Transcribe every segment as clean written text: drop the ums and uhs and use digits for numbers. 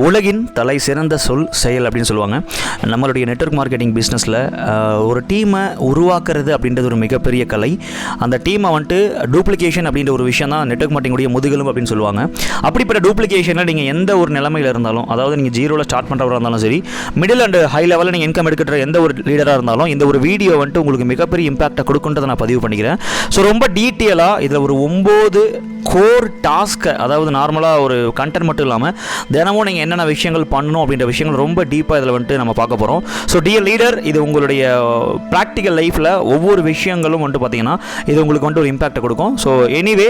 உலகின் தலை சிறந்த சொல் செயல் அப்படின்னு சொல்லுவாங்க. நம்மளுடைய நெட்வொர்க் மார்க்கெட்டிங் பிஸ்னஸில் ஒரு டீமை உருவாக்குறது அப்படின்றது ஒரு மிகப்பெரிய கலை. அந்த டீமை வந்துட்டு டூப்ளிகேஷன் அப்படின்ற ஒரு விஷயம் தான் நெட்வொர்க் மார்க்கெட்டிங்குடைய முதுகெலும்பு அப்படின்னு சொல்லுவாங்க. அப்படிப்பட்ட டூப்ளிகேஷனில் நீங்கள் எந்த ஒரு நிலைமையில் இருந்தாலும், அதாவது நீங்கள் ஜீரோவில் ஸ்டார்ட் பண்ணுறவராக இருந்தாலும் சரி, மிடில் அண்ட் ஹை லெவலில் நீங்கள் இன்கம் எடுக்கிற எந்த ஒரு லீடராக இருந்தாலும் இந்த ஒரு வீடியோ வந்துட்டு உங்களுக்கு மிகப்பெரிய இம்பாக்டை கொடுக்குன்றதை நான் பதிவு பண்ணிக்கிறேன். ஸோ ரொம்ப டீட்டெயிலாக இதில் ஒரு 9 கோர் டாஸ்க்கை, அதாவது நார்மலாக ஒரு கண்டென்ட் மட்டும் இல்லாமல் தினமும் நீங்கள் என்னென்ன விஷயங்கள் பண்ணணும் அப்படின்ற விஷயங்கள் ரொம்ப டீப்பாக இதில் வந்துட்டு நம்ம பார்க்க போகிறோம். ஸோ டியர் லீடர், இது உங்களுடைய ப்ராக்டிக்கல் லைஃப்பில் ஒவ்வொரு விஷயங்களும் வந்துட்டு பார்த்தீங்கன்னா இது உங்களுக்கு வந்துட்டு ஒரு இம்பாக்டை கொடுக்கும். ஸோ எனிவே,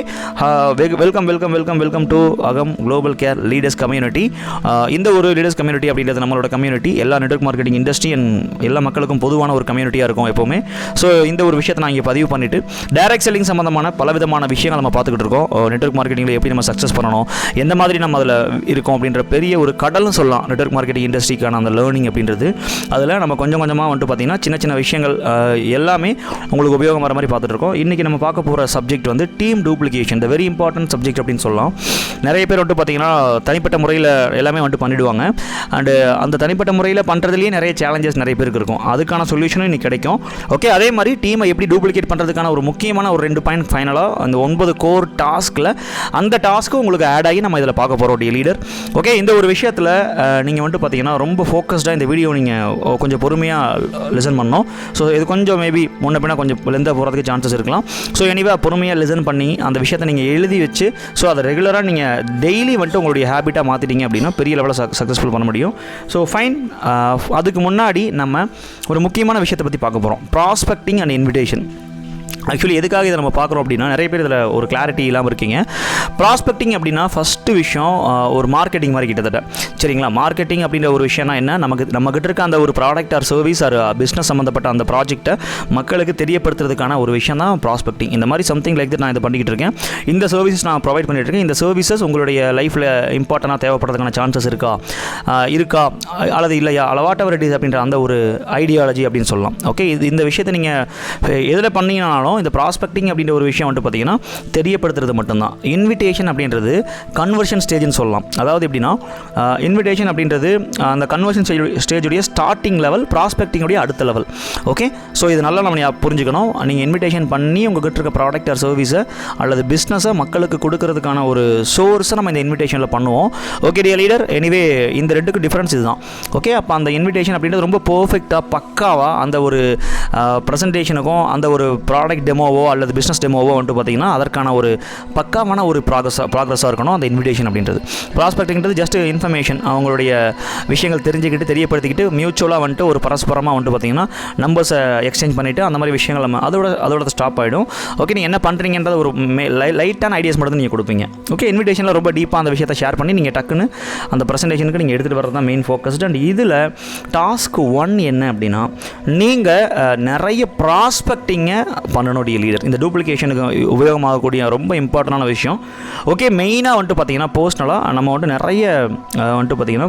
வெல்கம் டு அகம் குளோபல் கேர் லீடர்ஸ் கம்யூனிட்டி. இந்த ஒரு லீடர்ஸ் கம்யூனிட்டி அப்படின்றது நம்மளோட கம்யூனிட்டி எல்லா நெட்வொர்க் மார்க்கெட்டிங் இண்டஸ்ட்ரி அண்ட் எல்லா மக்களுக்கும் பொதுவான ஒரு கம்யூனிட்டியாக இருக்கும் எப்போவுமே. ஸோ இந்த ஒரு விஷயத்தை நான் இங்கே பதிவு பண்ணிவிட்டு டைரக்ட் செல்லிங் சம்மந்தமான பலவிதமான விஷயங்கள் நம்ம பார்த்துக்கிட்டு இருக்கோம். நெட்வொர்க் மார்க்கெட்டிங்கில் எப்படி நம்ம சக்ஸஸ் பண்ணணும், எந்த மாதிரி நம்ம அதில் இருக்கோம் அப்படின்ற பெரிய ஒரு கடல்னு சொல்லலாம் நெட்வொர்க் மார்க்கெட்டிங் இண்டஸ்ட்ரிக்கான அந்த லேர்னிங் அப்படின்றது. அதில் நம்ம கொஞ்சம் கொஞ்சமாக வந்துட்டு பார்த்திங்கன்னா சின்ன சின்ன விஷயங்கள் எல்லாமே உங்களுக்கு உபயோகம் வர மாதிரி பார்த்துட்டு இருக்கோம். இன்றைக்கி நம்ம பார்க்க போகிற சப்ஜெக்ட் வந்து டீம் டூப்ளிகேஷன், த வெரி இம்பார்ட்டன்ட் சப்ஜெக்ட் அப்படின்னு சொல்லலாம். நிறைய பேர் வந்துட்டு பார்த்திங்கன்னா தனிப்பட்ட முறையில் எல்லாமே வந்துட்டு பண்ணிவிடுவாங்க. அண்டு அந்த தனிப்பட்ட முறையில் பண்ணுறதுலேயே நிறைய சேலஞ்சஸ் நிறைய பேருக்கு இருக்கும். அதுக்கான சொல்யூஷனும் இன்றைக்கி கிடைக்கும். ஓகே, அதே மாதிரி டீமை எப்படி டூப்ளிகேட் பண்ணுறதுக்கான ஒரு முக்கியமான ஒரு 2 பாயிண்ட் ஃபைனலாக அந்த 9 கோர் டாஸ்கில் அந்த டாஸ்க்கு உங்களுக்கு ஆட் ஆகி நம்ம இதில் பார்க்க போகிறோம் டி லீடர். ஓகே, இந்த ஒரு விஷயத்தில் நீங்கள் வந்துட்டு பார்த்தீங்கன்னா ரொம்ப ஃபோக்கஸ்டாக இந்த வீடியோ நீங்கள் கொஞ்சம் பொறுமையாக லிசன் பண்ணணும். ஸோ இது கொஞ்சம் மேபி முன்ன பின்னா கொஞ்சம் லெந்தாக போகிறதுக்கு சான்சஸ் இருக்கலாம். ஸோ எனிவே பொறுமையாக லிசன் பண்ணி அந்த விஷயத்தை நீங்கள் எழுதி வச்சு ஸோ அதை ரெகுலராக நீங்கள் டெய்லி வந்துட்டு உங்களுடைய ஹேபிட்டாக மாற்றிட்டீங்க அப்படின்னா பெரிய லெவலில் சக்ஸஸ்ஃபுல் பண்ண முடியும். ஸோ ஃபைன், அதுக்கு முன்னாடி நம்ம ஒரு முக்கியமான விஷயத்தை பற்றி பார்க்க போகிறோம், ப்ராஸ்பெக்டிங் அண்ட் இன்விடேஷன். ஆக்சுவலி எதுக்காக இதை நம்ம பார்க்குறோம் அப்படின்னா, நிறைய பேர் இதில் ஒரு கிளாரிட்டி இல்லாமல் இருக்கீங்க. ப்ராஸ்பெக்டிங் அப்படின்னா ஃபஸ்ட்டு விஷயம் ஒரு மார்க்கெட்டிங் மாதிரி கிட்டத்தட்ட, சரிங்களா? மார்க்கெட்டிங் அப்படின்ற ஒரு விஷயம்னா என்ன, நம்மக்கிட்ட இருக்க அந்த ஒரு product or service or business சம்மந்தப்பட்ட அந்த ப்ராஜெக்ட்டை மக்களுக்கு தெரியப்படுத்துறதுக்கான ஒரு விஷயம் தான் ப்ராஸ்பெக்டிங். இந்த மாதிரி சம்திங் லைக் தட் நான் இதை பண்ணிக்கிட்டு இருக்கேன், இந்த சர்வீசஸ் நான் ப்ரொவைட் பண்ணிட்டு இருக்கேன், இந்த சர்வீசஸ் உங்களுடைய லைஃப்பில் இம்பார்ட்டண்ட்டாக தேவைப்படுறதுக்கான சான்சஸ் இருக்கா அல்லது இல்லையா, வாட் எவர் இட் இஸ் அப்படின்ற அந்த ஒரு ஐடியாலஜி அப்படின்னு சொல்லலாம். ஓகே, இந்த விஷயத்தை நீங்கள் எதில் பண்ணீங்கன்னாலும் இந்த ப்ராஸ்பெக்டிங் அப்படின்ற ஒரு விஷயம் வந்துட்டு பார்த்தீங்கன்னா தெரியப்படுத்துறது மட்டும்தான். இன்விடேஷன் அப்படின்றது கன்வர்ஷன் ஸ்டேஜ்னு சொல்லலாம். அதாவது எப்படின்னா, இன்விடேஷன் அப்படின்றது அந்த கன்வர்ஷன் ஸ்டேஜுடைய ஸ்டார்டிங் லெவல், ப்ராஸ்பெக்டிங்குடைய அடுத்த லெவல். ஓகே, ஸோ இது நல்லா நம்ம புரிஞ்சுக்கணும். நீங்கள் இன்விடேஷன் பண்ணி உங்கள்கிட்ட இருக்க ப்ராடக்ட் ஆர் சர்வீஸை அல்லது பிஸ்னஸை மக்களுக்கு கொடுக்கறதுக்கான ஒரு சோர்ஸை நம்ம இந்த இன்விடேஷனில் பண்ணுவோம். ஓகே டியர் லீடர், எனிவே இந்த ரெண்டுக்கு டிஃப்ரென்ஸ் இதுதான். ஓகே, அப்போ அந்த இன்விடேஷன் அப்படின்றது ரொம்ப பர்ஃபெக்டாக பக்காவாக அந்த ஒரு ப்ரெசன்டேஷனுக்கும் அந்த ஒரு ப்ராடக்ட் டெமோவோ அல்லது பிஸ்னஸ் டெமோவோ வந்துட்டு பார்த்தீங்கன்னா அதற்கான ஒரு பக்காவான ஒரு ப்ராக்ரஸாக இருக்கணும் அந்த இன்விடேஷன் அப்படின்றது. ப்ராஸ்பெக்டிங்கிறது ஜஸ்ட் இன்ஃபர்மேஷன், அவங்களுடைய விஷயங்கள் தெரிஞ்சுக்கிட்டு தெரியப்படுத்திக்கிட்டு மியூச்சுவலாக வந்துட்டு ஒரு பரஸ்பரமாக வந்துட்டு பார்த்தீங்கன்னா நம்பர்ஸை எக்ஸ்சேஞ்ச் பண்ணிவிட்டு அந்த மாதிரி விஷயங்கள் நம்ம அதோட ஸ்டாப் ஆகிடும். ஓகே, நீங்கள் என்ன பண்ணுறீங்கன்றது ஒரு லைட்டான ஐடியாஸ் மட்டும் நீங்கள் கொடுப்பீங்க. ஓகே, இன்விடேஷனில் ரொம்ப டீப்பாக அந்த விஷயத்தை ஷேர் பண்ணி நீங்கள் டக்குன்னு அந்த ப்ரெசன்டேஷனுக்கு நீங்கள் எடுத்துகிட்டு வரது தான் மெயின் ஃபோக்கஸ்டு. அண்ட் இதில் டாஸ்க் 1 என்ன அப்படின்னா, நீங்கள் நிறைய ப்ராஸ்பெக்டிங்கை பண்ணணும் லீடர். இந்த டூப்ளிகேஷனுக்கு உபயோகமாகக்கூடிய ரொம்ப இம்பார்ட்டண்டான விஷயம். ஓகே, மெயினாக வந்துட்டு பார்த்தீங்கன்னா பர்சனலாக நம்ம வந்துட்டு நிறைய வந்துட்டு பார்த்தீங்கன்னா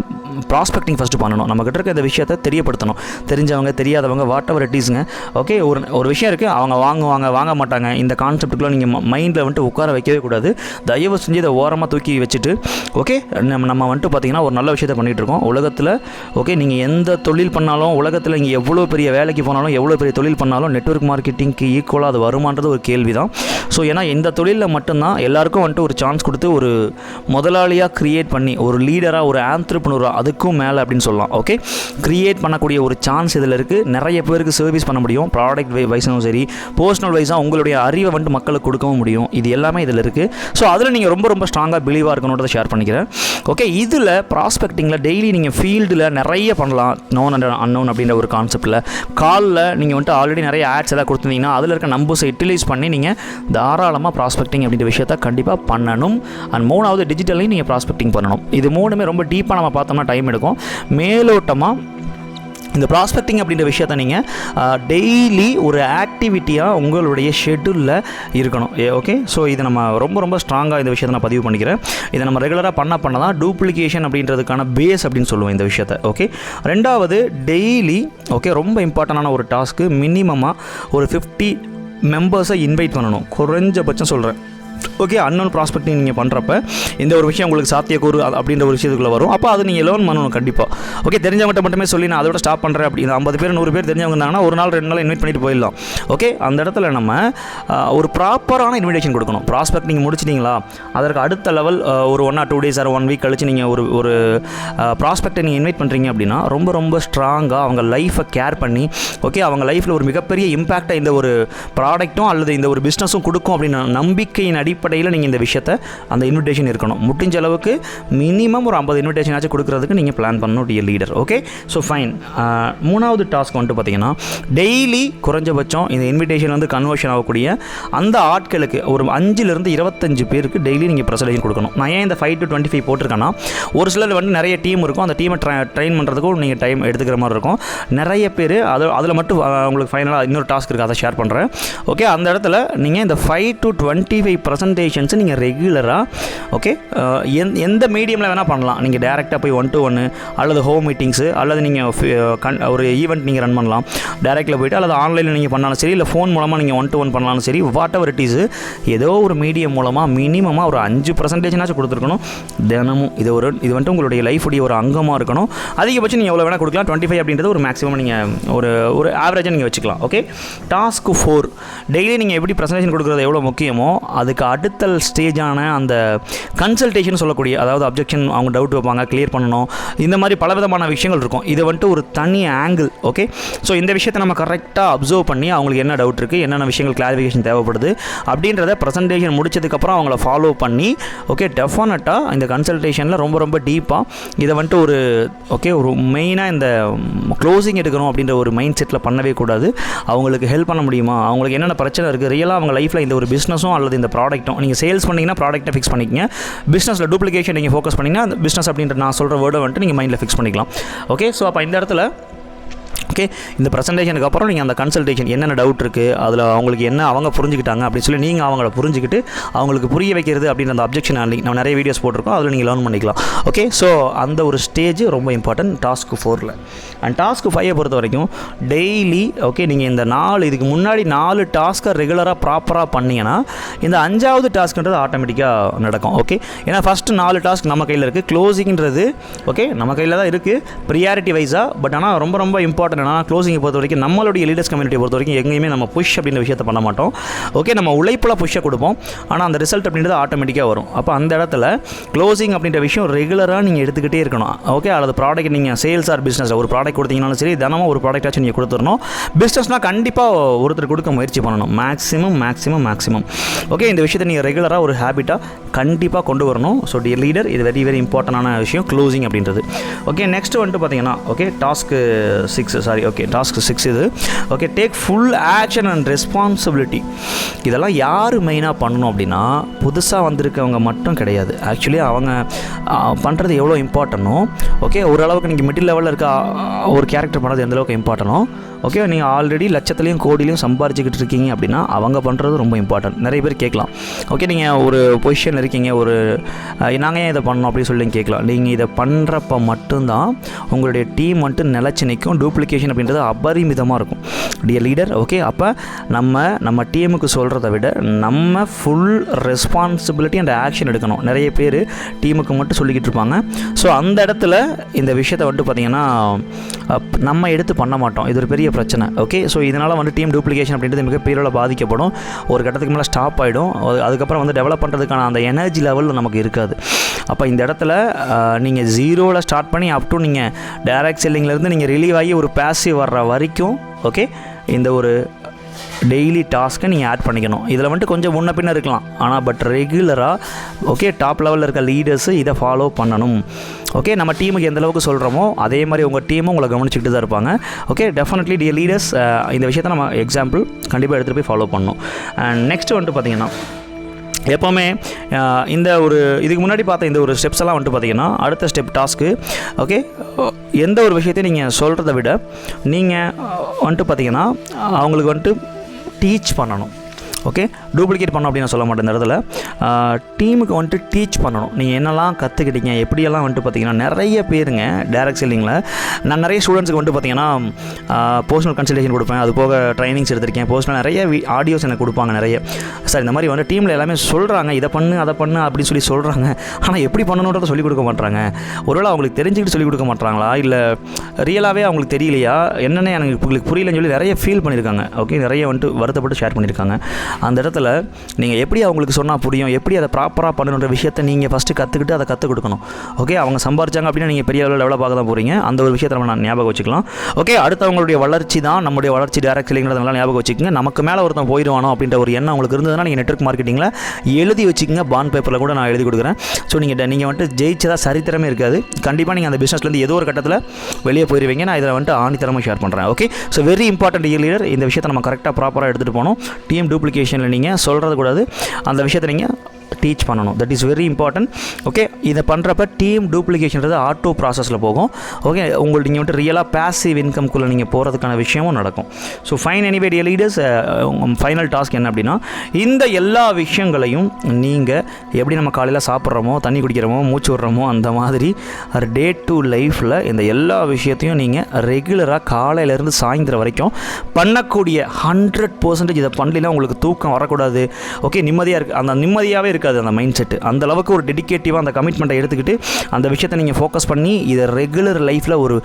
ப்ராஸ்பெக்டிங் ஃபஸ்ட்டு பண்ணணும். நம்மக்கிட்ட இருக்க இந்த விஷயத்தை தெரியப்படுத்தணும். தெரிஞ்சவங்க தெரியாதவங்க வாட் எவர் இட் இஸ்ங்க. ஓகே, ஒரு விஷயம் இருக்குது, அவங்க வாங்க மாட்டாங்க, இந்த கான்செப்ட்டுக்குள்ளே நீங்கள் மைண்டில் வந்துட்டு உட்கார வைக்கவே கூடாது. தயவு செஞ்சு இதை ஓரமாக தூக்கி வச்சுட்டு ஓகே நம்ம வந்துட்டு பார்த்தீங்கன்னா ஒரு நல்ல விஷயத்தை பண்ணிகிட்டு இருக்கோம் உலகத்தில். ஓகே, நீங்கள் எந்த தொழில் பண்ணாலும் உலகத்தில் நீங்கள் எவ்வளோ பெரிய வேலைக்கு போனாலும் எவ்வளோ பெரிய தொழில் பண்ணாலும் நெட்வொர்க் மார்க்கெட்டிங்க்கு ஈக்குவலாக அது வருமானது ஒரு கேள்வி தான். ஸோ ஏன்னா இந்த தொழிலில் மட்டும்தான் எல்லாருக்கும் வந்துட்டு ஒரு சான்ஸ் கொடுத்து ஒரு முதலாளியாக க்ரியேட் பண்ணி ஒரு லீடராக ஒரு ஆந்த்ரப்ரனராக அதுக்கும் மேலே அப்படின்னு சொல்லலாம். ஓகே, க்ரியேட் பண்ணக்கூடிய ஒரு சான்ஸ் இதில் இருக்குது. நிறைய பேருக்கு சர்வீஸ் பண்ண முடியும், ப்ராடக்ட் வைஸும் சரி, பர்சனல் வைஸாக உங்களுடைய அறிவை வந்துட்டு மக்களுக்கு கொடுக்கவும் முடியும். இது எல்லாமே இதில் இருக்குது. ஸோ அதில் நீங்கள் ரொம்ப ஸ்ட்ராங்காக பிலீவாக இருக்கணுன்றதை ஷேர் பண்ணிக்கிறேன். ஓகே, இதில் ப்ராஸ்பெக்டிங்கில் டெய்லி நீங்கள் ஃபீல்டில் நிறைய பண்ணலாம். நோன் அண்ட் அன்னோன் அப்படின்ற ஒரு கான்செப்ட்டில் காலில் நீங்கள் வந்துட்டு ஆல்ரெடி நிறைய ஆட்ஸ் எதாவது கொடுத்துருந்தீங்கன்னா அதில் இருக்க நம்பர்ஸை யூட்டிலைஸ் பண்ணி நீங்கள் தாராளமாக ப்ராஸ்பெக்டிங் அப்படின்ற விஷயத்தை கண்டிப்பாக பண்ணணும். அண்ட் 3வது டிஜிட்டலையும் நீங்கள் ப்ராஸ்பெக்டிங் பண்ணணும். இது 3மே ரொம்ப டீப்பாக நம்ம பார்த்தோம்னா டைம் எடுக்கும். மேலோட்டமாக இந்த ப்ராஸ்பெக்டிங் அப்படின்ற விஷயத்தை நீங்கள் டெய்லி ஒரு ஆக்டிவிட்டியாக உங்களுடைய ஷெட்யூலில் இருக்கணும். ஓகே, ஸோ இது நம்ம ரொம்ப ஸ்ட்ராங்காக இந்த விஷயத்தை நான் பதிவு பண்ணிக்கிறேன். இதை நம்ம ரெகுலராக பண்ண தான் டூப்ளிகேஷன் அப்படின்றதுக்கான பேஸ் அப்படின்னு சொல்லுவேன் இந்த விஷயத்தை. ஓகே, 2வது டெய்லி ஓகே ரொம்ப இம்பார்ட்டண்டான ஒரு டாஸ்க்கு, மினிமமாக ஒரு 50 மெம்பர்ஸை இன்வைட் பண்ணணும். குறைஞ்சபட்சம் சொல்கிறேன், ஓகே, அன்னோன் ப்ராஸ்பெக்டிங் நீங்கள் பண்ணுறப்ப இந்த ஒரு விஷயம் உங்களுக்கு சாத்தியக்கூறு அப்படின்ற ஒரு விஷயத்துக்குள்ளே வரும். அப்போ அது நீங்கள் லேர்ன் பண்ணணும் கண்டிப்பாக. ஓகே, தெரிஞ்சவங்ககிட்ட மட்டுமே சொல்லி நான் அதோட ஸ்டாப் பண்ணுறேன் அப்படி 50 பேர் 100 பேர் தெரிஞ்சவங்க இருந்தாங்கன்னா ஒரு நாள் 2 நாள் இன்வைட் பண்ணிட்டு போயிடலாம். ஓகே, அந்த இடத்துல நம்ம ஒரு ப்ராப்பரான இன்விடேஷன் கொடுக்கணும். ப்ராஸ்பெக்ட் நீங்கள் முடிச்சிட்டிங்களா, அதற்கு அடுத்த லெவல் ஒரு 1 or 2 days or 1 week கழிச்சு நீங்கள் ஒரு ப்ராஸ்பெக்டை நீங்கள் இன்வைட் பண்ணுறீங்க அப்படின்னா ரொம்ப ரொம்ப ஸ்ட்ராங்காக அவங்க லைஃப்பை கேர் பண்ணி, ஓகே, அவங்க லைஃப்பில் ஒரு மிகப்பெரிய இம்பேக்டை இந்த ஒரு ப்ராடக்ட்டும் அல்லது இந்த ஒரு பிஸ்னஸும் கொடுக்கும் அப்படின்னு நம்பிக்கையின் அடிப்படையில் நீங்கள் இந்த விஷயத்தை அந்த இன்விடேஷன் இருக்கணும். முடிஞ்ச அளவுக்கு மினிமம் ஒரு 50 இன்விடேஷன் ஆச்சு கொடுக்குறதுக்கு நீங்கள் பிளான் பண்ணணும் dear leader. Okay, so fine. 3வது டாஸ்க் வந்துட்டு பார்த்தீங்கன்னா டெய்லி குறைஞ்சபட்சம் இந்த இன்விடேஷன் வந்து கன்வர்ஷன் ஆகக்கூடிய அந்த ஆட்களுக்கு ஒரு 5லிருந்து 25 பேருக்கு டெய்லி நீங்கள் ப்ரெசன்டேஷன் கொடுக்கணும். நான் ஏன் இந்த 5 to 25 போட்டிருக்கேன்னா, ஒரு சிலர் வந்து நிறைய டீம் இருக்கும், அந்த டீமை ட்ரெயின் பண்ணுறதுக்கும் நீங்கள் டைம் எடுத்துக்கிற மாதிரி இருக்கும். நிறைய பேர் அதில் மட்டும் உங்களுக்கு ஃபைனலாக இன்னொரு டாஸ்க் இருக்குது, அதை ஷேர் பண்ணுறேன். ஓகே, அந்த இடத்துல நீங்கள் இந்த 5 to 25 ப்ரெசன்டேஷன்ஸை நீங்கள் ரெகுலராக, ஓகே, எந்த மீடியமில் வேணால் பண்ணலாம். நீங்கள் டேரெக்டாக போய் 1-to-1 அல்லது ஹோம் மீட்டிங்ஸு அல்லது நீங்கள் ஒரு ஈவெண்ட் நீங்கள் ரன் பண்ணலாம் டேரெக்டில் போய்ட்டு, அல்லது ஆன்லைனில் நீங்கள் பண்ணாலும் சரி, இல்லை ஃபோன் மூலமாக நீங்கள் 1-to-1 பண்ணாலும் சரி, வாட் எவர் இட் இஸ், ஏதோ ஒரு மீடியம் மூலமாக மினிமமாக ஒரு 5% கொடுத்துருக்கணும் தினமும். இது வந்துட்டு உங்களுடைய லைஃபுடைய ஒரு அங்கமாக இருக்கணும். அதிகபட்சம் நீங்கள் எவ்வளோ வேணால் கொடுக்கலாம். 25 அப்படின்றது ஒரு மேக்ஸிமம் நீங்கள் ஒரு ஆவரேஜாக நீங்கள் வச்சுக்கலாம். ஓகே, டாஸ்க் 4 டெய்லி நீங்கள் எப்படி ப்ரெசன்டேஷன் கொடுக்குறது எவ்வளோ முக்கியமோ அதுக்கு அடுத்த ஸ்டேஜான அந்த கன்சல்டேஷன் சொல்லக்கூடிய, அதாவது அப்ஜெக்ஷன், அவங்க டவுட் வைப்பாங்க, கிளியர் பண்ணணும், இந்த மாதிரி பலவிதமான விஷயங்கள் இருக்கும். இது வந்துட்டு ஒரு தனி ஆங்கிள். ஓகே, ஸோ இந்த விஷயத்தை நம்ம கரெக்டாக அப்சர்வ் பண்ணி அவங்களுக்கு என்ன டவுட் இருக்குது, என்னென்ன விஷயங்கள் கிளாரிஃபிகேஷன் தேவைப்படுது அப்படின்றத ப்ரெசன்டேஷன் முடிச்சதுக்கப்புறம் அவங்கள ஃபாலோ பண்ணி, ஓகே, டெஃபினட்டாக இந்த கன்சல்டேஷனில் ரொம்ப ரொம்ப டீப்பாக இதை வந்துட்டு ஒரு மெயினாக இந்த க்ளோசிங் எடுக்கணும் அப்படின்ற ஒரு மைண்ட் செட்டில் பண்ணவே கூடாது. அவங்களுக்கு ஹெல்ப் பண்ண முடியுமா, அவங்களுக்கு என்னென்ன பிரச்சனை இருக்குது, ரியலாக அவங்க லைஃப்பில் இந்த ஒரு பிஸ்னஸும் அல்லது இந்த ப்ராடக்ட்டும், நீங்கள் சேல்ஸ் பண்ணிங்கன்னா ப்ராடக்ட்டை ஃபிக்ஸ் பண்ணிக்கங்க, பிஸ்னஸில் டூப்ளிகேஷன் நீங்கள் ஃபோக்கஸ் பண்ணிங்கன்னா அந்த பிஸ்னஸ் அப்படின்ற நான் சொல்கிற வேர்டை வந்துட்டு நீங்கள் மைண்டில் ஃபிக்ஸ் பண்ணிக்கலாம். ஓகே, ஸோ அப்போ இந்த இடத்துல ஓகே, இந்த ப்ரெசன்டேஷனுக்கு அப்புறம் நீங்கள் அந்த கன்சல்டேஷன் என்னென்ன டவுட் இருக்குது, அதில் அவங்களுக்கு என்ன அவங்க புரிஞ்சுக்கிட்டாங்க அப்படின்னு சொல்லி நீங்கள் அவங்கள புரிஞ்சுக்கிட்டு அவங்களுக்கு புரிய வைக்கிறது அப்படின்ற அந்த அப்ஜெக்ஷன் ஹேண்ட்லிங் நம்ம நிறைய வீடியோஸ் போட்டிருக்கோம், அதில் நீங்கள் லேர்ன் பண்ணிக்கலாம். ஓகே, ஸோ அந்த ஒரு ஸ்டேஜ் ரொம்ப இம்பார்ட்டன்ட் டாஸ்க் 4. அண்ட் டாஸ்க் 5 பொறுத்த வரைக்கும் டெய்லி, ஓகே, நீங்கள் இந்த இதுக்கு முன்னாடி 4 டாஸ்க்கை ரெகுலராக ப்ராப்பராக பண்ணிங்கன்னா இந்த 5வது டாஸ்க்ன்றது ஆட்டோமேட்டிக்காக நடக்கும். ஓகே, ஏன்னா ஃபஸ்ட்டு 4 டாஸ்க் நம்ம கையில் இருக்குது, க்ளோசிங்கிறது ஓகே நம்ம கையில் தான் இருக்குது ப்ரியாரிட்டி வைஸாக. பட் ஆனால் ரொம்ப ரொம்ப இம்பார்ட்டன்ட் க்ளோசிங்கை பொறுத்த வரைக்கும் நம்மளுடைய லீடர்ஸ் கம்யூனிட்டியை பொறுத்த வரைக்கும் எங்கேயுமே நம்ம புஷ் அப்படின்ற விஷயத்தை பண்ண மாட்டோம். ஓகே, நம்ம உழைப்பில் புஷ்ஷை கொடுப்போம், ஆனால் அந்த ரிசல்ட் அப்படின்றது ஆட்டோமேட்டிக்காக வரும். அப்போ அந்த இடத்துல க்ளோசிங் அப்படின்ற விஷயம் ரெகுலராக நீங்கள் எடுத்துக்கிட்டே இருக்கணும். ஓகே, அல்லது ப்ராடக்ட் நீங்கள் சேல்ஸ் ஆர் பிஸ்னஸ் ஒரு ப்ராடக்ட் கொடுத்தீங்கன்னாலும் சரி, தினமும் ஒரு ப்ராடக்டாச்சும் நீங்கள் கொடுத்துடணும். பிஸ்னஸ்னால் கண்டிப்பாக ஒருத்தர் கொடுக்க முயற்சி பண்ணணும், மேக்ஸிமம். ஓகே, இந்த விஷயத்தை நீங்கள் ரெகுலராக ஒரு ஹேபிட்டாக கண்டிப்பாக கொண்டு வரணும். ஸோ டியர் லீடர், இது வெரி வெரி இம்பார்ட்டண்டான விஷயம் க்ளோசிங் அப்படின்றது. ஓகே, நெக்ஸ்ட் வந்துட்டு பார்த்தீங்கன்னா, ஓகே, டாஸ்க் 6 இது. Okay, take full action and responsibility. இதெல்லாம் யார் மெயினாக பண்ணணும் அப்படின்னா, புதுசாக வந்திருக்கவங்க மட்டும் கிடையாது. ஆக்சுவலி அவங்க பண்ணுறது எவ்வளோ இம்பார்ட்டனோ, ஓகே, ஓரளவுக்கு நீங்கள் மிடில் லெவலில் இருக்க ஒரு கேரக்டர் பண்ணுறது எந்தளவுக்கு இம்பார்ட்டனோ, ஓகே, நீங்கள் ஆல்ரெடி லட்சத்துலேயும் கோடிலையும் சம்பாரிச்சிக்கிட்டு இருக்கீங்க அப்படின்னா அவங்க பண்ணுறது ரொம்ப இம்பார்ட்டன்ட். நிறைய பேர் கேட்கலாம், ஓகே, நீங்கள் ஒரு பொசிஷன் இருக்கீங்க, நாங்கள் ஏன் இதை பண்ணோம் அப்படின்னு சொல்லி கேட்கலாம். நீங்கள் இதை பண்ணுறப்ப மட்டும்தான் உங்களுடைய டீம் வந்துட்டு நிலச்சி நிற்கும். டூப்ளிகேஷன் அப்படின்றது அபரிமிதமாக இருக்கும் டியர் லீடர். ஓகே, அப்போ நம்ம டீமுக்கு சொல்கிறத விட நம்ம ஃபுல் ரெஸ்பான்சிபிலிட்டி அண்ட் ஆக்ஷன் எடுக்கணும். நிறைய பேர் டீமுக்கு மட்டும் சொல்லிக்கிட்டு இருப்பாங்க. ஸோ அந்த இடத்துல இந்த விஷயத்தை வந்துட்டு பார்த்திங்கன்னா நம்ம எடுத்து பண்ண மாட்டோம். இது ஒரு பெரிய பிரச்சனை. ஓகே, ஸோ இதனால் வந்து டீம் டூப்ளிகேஷன் அப்படின்றது மிகப்பெரிய பாதிக்கப்படும். ஒரு கட்டத்துக்கு மேலே ஸ்டாப் ஆகிடும். அதுக்கப்புறம் வந்து டெவலப் பண்ணுறதுக்கான அந்த எனர்ஜி லெவல் நமக்கு இருக்காது. அப்போ இந்த இடத்துல நீங்கள் 0ல் ஸ்டார்ட் பண்ணி அப் டு நீங்கள் டைரக்ட் செல்லிங்லேருந்து நீங்கள் ரிலீவ் ஆகி ஒரு பேசிவ் வர்ற வரைக்கும், ஓகே, இந்த ஒரு டெய்லி டாஸ்க்கை நீங்கள் ஆட் பண்ணிக்கணும். இதில் வந்துட்டு கொஞ்சம் முன்ன பின்ன இருக்கலாம், ஆனால் பட் ரெகுலராக, ஓகே, டாப் லெவலில் இருக்க லீடர்ஸு இதை ஃபாலோ பண்ணணும். ஓகே, நம்ம டீமுக்கு எந்த அளவுக்கு சொல்கிறோமோ அதே மாதிரி உங்கள் டீமும் உங்களை கவனிச்சுக்கிட்டு தான் இருப்பாங்க. ஓகே, டெஃபினெட்லி டியர் லீடர்ஸ், இந்த விஷயத்தை நம்ம எக்ஸாம்பிள் கண்டிப்பாக எடுத்துகிட்டு போய் ஃபாலோ பண்ணணும். அண்ட் நெக்ஸ்ட் வந்துட்டு பார்த்திங்கன்னா, எப்போவுமே இதுக்கு முன்னாடி பார்த்த இந்த ஒரு ஸ்டெப்ஸ் எல்லாம் வந்துட்டு பார்த்திங்கன்னா, அடுத்த ஸ்டெப் டாஸ்க்கு, ஓகே, எந்த ஒரு விஷயத்தையும் நீங்கள் சொல்கிறத விட நீங்கள் வந்துட்டு பார்த்திங்கன்னா அவங்களுக்கு வந்துட்டு டீச் பண்ணணும். ஓகே, டூப்ளிகேட் பண்ணோம் அப்படின்னு நான் சொல்ல மாட்டேன். இந்த இடத்துல டீமுக்கு வந்துட்டு டீச் பண்ணணும். நீங்கள் என்னெல்லாம் கற்றுக்கிட்டீங்க, எப்படியெல்லாம் வந்துட்டு பார்த்தீங்கன்னா நிறைய பேருங்க டைரக்ட் செல்லிங்கில் நான் நிறைய ஸ்டூடெண்ட்ஸுக்கு வந்துட்டு பார்த்தீங்கன்னா பர்சனல் கன்சல்டேஷன் கொடுப்பேன். அது போக ட்ரைனிங்ஸ் எடுத்திருக்கேன். பர்சனல் நிறைய ஆடியோஸ் எனக்கு கொடுப்பாங்க நிறைய. சார் இந்த மாதிரி வந்து டீமில் எல்லாமே சொல்கிறாங்க, இதை பண்ணு அதை பண்ணு அப்படின்னு சொல்லி சொல்கிறாங்க. ஆனால் எப்படி பண்ணணுன்றதை சொல்லிக் கொடுக்க மாட்டாங்க. ஒருவேளை அவங்களுக்கு தெரிஞ்சுக்கிட்டு சொல்லிக் கொடுக்க மாட்டாங்களா, இல்லை ரியலாகவே அவங்களுக்கு தெரியலையா, என்னென்ன எனக்கு உங்களுக்கு புரியலன்னு சொல்லி நிறைய ஃபீல் பண்ணியிருக்காங்க. ஓகே, நிறைய வந்துட்டு வருத்தப்பட்டு ஷேர் பண்ணியிருக்காங்க. அந்த இடத்துல நீங்கள் எப்படி அவங்களுக்கு சொன்னால் புரியும், எப்படி அதை ப்ராப்பராக பண்ணணுன்ற விஷயத்தை நீங்கள் ஃபஸ்ட்டு கற்றுக்கிட்டு அதை கற்றுக் கொடுக்கணும். ஓகே, அவங்க சம்பாரிச்சாங்க அப்படின்னா நீங்கள் பெரிய லெவலில் பார்க்க தான் போகிறீங்க. அந்த ஒரு விஷயத்தை நம்ம ஞாபகம் வச்சுக்கலாம். ஓகே, அடுத்தவங்களுடைய வளர்ச்சி தான் நம்முடைய வளர்ச்சி டைரக்ட் செல்லிங்கிறதுனால ஞாபகம் வச்சுக்கோங்க. நமக்கு மேலே ஒருத்தன் போயிடுவானோ அப்படின்ற ஒரு எண்ணம் உங்களுக்கு இருந்ததுன்னா நீங்கள் நெட்வொர்க் மார்க்கெட்டிங்கில் எழுதி வச்சுக்கோங்க. பாண்ட் பேப்பரில் கூட நான் எழுதி கொடுக்குறேன். ஸோ நீங்கள் வந்துட்டு ஜெயிச்சதாக சரித்திரமே இருக்காது. கண்டிப்பாக நீங்கள் அந்த பிஸ்னஸ்லேருந்து ஏதோ ஒரு கட்டத்தில் வெளியே போயிடுவீங்க. நான் இதில் வந்துட்டு ஆணித்தரமாக ஷேர் பண்ணுறேன். Okay, so very important leader. இந்த விஷயத்தை நம்ம கரெக்டாக ப்ராப்பராக எடுத்துகிட்டு போகணும். டீம் டூப்ளிகேஷனில் நீங்கள் சொல்கிறது கூடாது, அந்த விஷயத்தை நீங்கள் டீச் பண்ணணும். That is very important. Okay, இதை பண்ணுறப்ப டீம் டூப்ளிகேஷன்றது ஆட்டோ ப்ராசஸில் போகும். ஓகே, உங்களுக்கு நீங்கள் வந்துட்டு ரியலாக பேசிவ் இன்கம்குள்ளே நீங்கள் போகிறதுக்கான விஷயமும் நடக்கும். So fine anyway dear leaders, final task என்ன அப்படின்னா, இந்த எல்லா விஷயங்களையும் நீங்கள் எப்படி நம்ம காலையில் சாப்பிட்றோமோ, தண்ணி குடிக்கிறோமோ, மூச்சு விடுறோமோ, அந்த மாதிரி டே டு லைஃப்பில் இந்த எல்லா விஷயத்தையும் நீங்கள் ரெகுலராக காலையிலேருந்து சாயந்தரம் வரைக்கும் பண்ணக்கூடிய 100% இதை பண்ணலாம். உங்களுக்கு தூக்கம் வரக்கூடாது. ஓகே, நிம்மதியாக இருக்குது, அந்த நிம்மதியாகவே இருக்காது அந்த மைண்ட் செட்டு. அந்த அளவுக்கு ஒரு டெடிகேட்டிவாக அந்த கமிட்மெண்ட்டை எடுத்துக்கிட்டு அந்த விஷயத்தை நீங்கள் ஃபோக்கஸ் பண்ணி இதை ரெகுலர் லைஃப்பில் ஒரு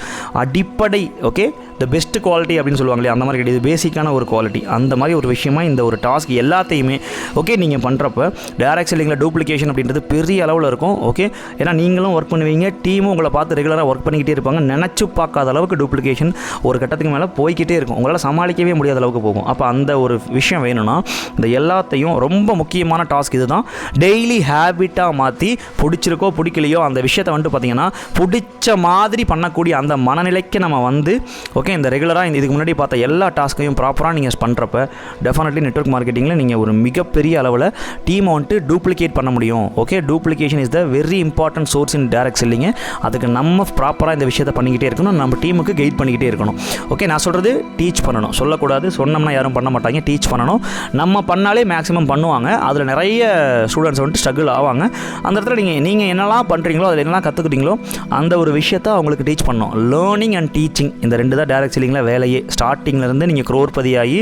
அடிப்படை, ஓகே, த பெஸ்ட் குவாலிட்டி அப்படின்னு சொல்லுவாங்களே, அந்த மாதிரி கிடையாது, பேசிக்கான ஒரு குவாலிட்டி. அந்த மாதிரி ஒரு விஷயமா இந்த ஒரு டாஸ்க் எல்லாத்தையுமே ஓகே நீங்கள் பண்ணுறப்ப டைரக்ட் செல்லிங்கில் டூப்ளிகேஷன் அப்படின்றது பெரிய அளவில் இருக்கும். ஓகே, ஏன்னா நீங்களும் ஒர்க் பண்ணுவீங்க, டீமும் உங்களை பார்த்து ரெகுலராக ஒர்க் பண்ணிக்கிட்டே இருப்பாங்க. நினச்சி பார்க்காத அளவுக்கு டூப்ளிகேஷன் ஒரு கட்டத்துக்கு மேலே போய்கிட்டே இருக்கும். உங்களால் சமாளிக்கவே முடியாத அளவுக்கு போகும். அப்போ அந்த ஒரு விஷயம் வேணும்னா இந்த எல்லாத்தையும் ரொம்ப முக்கியமான டாஸ்க் இது தான். டெய்லி ஹேபிட்டாக மாற்றி பிடிச்சிருக்கோ பிடிக்கலையோ அந்த விஷயத்தை வந்துட்டு பார்த்திங்கன்னா பிடிச்ச மாதிரி பண்ணக்கூடிய அந்த மனநிலைக்கு நம்ம வந்து ஓகே இந்த ரெகுலராக இதுக்கு முன்னாடி பார்த்த எல்லா டாஸ்க்கையும் ப்ராப்பராக நீங்கள் பண்ணுறப்ப டெஃபினெட்லி நெட்வொர்க் மார்க்கெட்டிங்கில் நீங்கள் ஒரு மிகப்பெரிய அளவில் டீமை வந்துட்டு டூப்ளிகேட் பண்ண முடியும். Okay, duplication is the very important source in direct selling. அதுக்கு நம்ம ப்ராப்பராக இந்த விஷயத்தை பண்ணிக்கிட்டே இருக்கணும், நம்ம டீமுக்கு கைட் பண்ணிக்கிட்டே இருக்கணும். ஓகே, நான் சொல்கிறது டீச் பண்ணணும், சொல்லக்கூடாது. சொன்னோம்னா யாரும் பண்ண மாட்டாங்க. டீச் பண்ணணும். நம்ம பண்ணாலே மேக்ஸிமம் பண்ணுவாங்க. அதில் நிறைய ஸ்டூடெண்ட்ஸ் வந்துட்டு ஸ்ட்ரகிள் ஆவாங்க. அந்த இடத்துல நீங்கள் என்னெல்லாம் பண்ணுறீங்களோ, அதில் என்னெல்லாம் கற்றுக்கிட்டீங்களோ அந்த ஒரு விஷயத்தை அவங்களுக்கு டீச் பண்ணணும். லேர்னிங் அண்ட் டீச்சிங் இந்த ரெண்டு தான் டைரக்ட் செல்லிங்கில் வேலையே. ஸ்டார்டிங்லேருந்து நீங்கள் குரோர்பதியாகி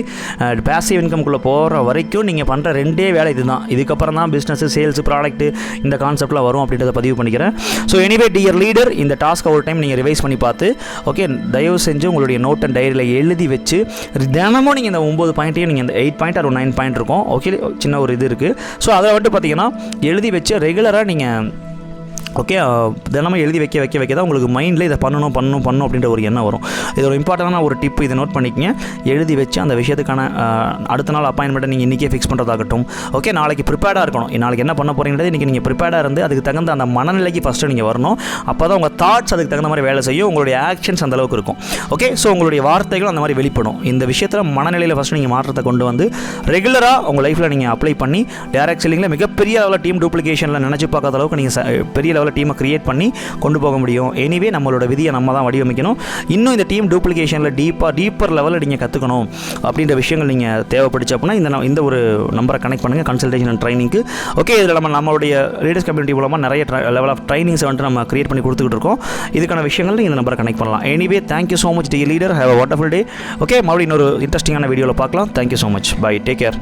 பேசிவ் இன்கம்குள்ளே போகிற வரைக்கும் நீங்கள் பண்ணுற ரெண்டே வேலை இது தான். இதுக்கப்புறம் தான் பிஸ்னஸ், சேல்ஸ், ப்ராடக்ட்டு இந்த கான்செப்ட்லாம் வரும் அப்படின்றத பதிவு பண்ணிக்கிறேன். ஸோ எனிவே டியர் லீடர், இந்த டாஸ்க்கை ஒரு டைம் நீங்கள் ரிவைஸ் பண்ணி பார்த்து ஓகே தயவு செஞ்சு உங்களுடைய நோட் அண்ட் டைரியில் எழுதி வச்சு தினமும் நீங்கள் இந்த 9 பாயிண்ட்டையும் நீங்கள் இந்த 8 பாயிண்ட் ஒரு 9 பாயிண்ட் இருக்கும். ஓகே, சின்ன ஒரு இது இருக்குது. ஸோ அதை வந்துட்டு பார்த்தீங்கன்னா எழுதி வச்சு ரெகுலராக நீங்கள் ஓகே தினமும் எழுதி வைக்க தான் உங்களுக்கு மைண்டில் இதை பண்ணணும் அப்படின்ற ஒரு எண்ணம் வரும். இது ஒரு இம்பார்ட்டண்டான ஒரு டிப்பு, இதை நோட் பண்ணிக்கங்க. எழுதி வச்சு அந்த விஷயத்துக்கான அடுத்த நாள் அப்பாயின்மெண்ட்டை நீங்கள் இன்றைக்கே ஃபிக்ஸ் பண்ணுறதாகட்டும். ஓகே, நாளைக்கு ப்ரிப்பேர்டாக இருக்கணும். நாளைக்கு என்ன பண்ண போகிறீங்கிறது இன்றைக்கி நீங்கள் ப்ரிப்பேர்டாக இருந்து அதுக்கு தகுந்த அந்த மனநிலைக்கு ஃபஸ்ட்டு நீங்கள் வரணும். அப்போ தான் உங்கள் தாட்ஸ் அதுக்கு தகுந்த மாதிரி வேலை செய்யும், உங்களுடைய ஆக்ஷன்ஸ் அந்தளவுக்கு இருக்கும். ஓகே, ஸோ உங்களுடைய வார்த்தைகளும் அந்த மாதிரி வெளிப்படும். இந்த விஷயத்தில் மனநிலையில் ஃபஸ்ட்டு நீங்கள் மாற்றத்தை கொண்டு வந்து ரெகுலராக உங்கள் லைஃப்பில் நீங்கள் அப்ளை பண்ணி டைரக்ட் செல்லிங்கில் மிகப்பெரிய அளவில் டீம் டூப்ளிகேஷனில் நினச்சி பார்க்காத அளவுக்கு நீங்கள் பெரிய லெவலில் டீமை கிரியேட் பண்ணி கொண்டு போக முடியும். எனிவே நம்மளோட விதியை நம்ம தான் வடிவமைக்கணும். இன்னும் இந்த டீம் டூப்ளிகேஷனில் டீப்பர் லெவலில் நீங்கள் கற்றுக்கணும் அப்படின்ற விஷயங்கள் நீங்கள் தேவைப்படுச்சு அப்படின்னா இந்த ஒரு நம்பரை கனெக்ட் பண்ணுங்கள், கன்சல்டேஷன் அண்ட் ட்ரைனிங்க்கு. ஓகே, இதில் நம்மளுடைய லீடர்ஸ் கம்யூனிட்டி மூலமாக நிறைய லெவல் ஆஃப் ட்ரைனிங்ஸை வந்துட்டு நம்ம கிரியேட் பண்ணி கொடுத்துக்கிட்டு இருக்கோம். இதுக்கான விஷயங்கள் இந்த நம்பரை கனெக்ட் பண்ணலாம். Anyway thank you so much dear leader. Have a wonderful day. Okay, மறுபடியும் இன்னொரு இன்ட்ரெஸ்டிங்கான வீடியோவில் பார்க்கலாம். Thank you so much. Bye, take care.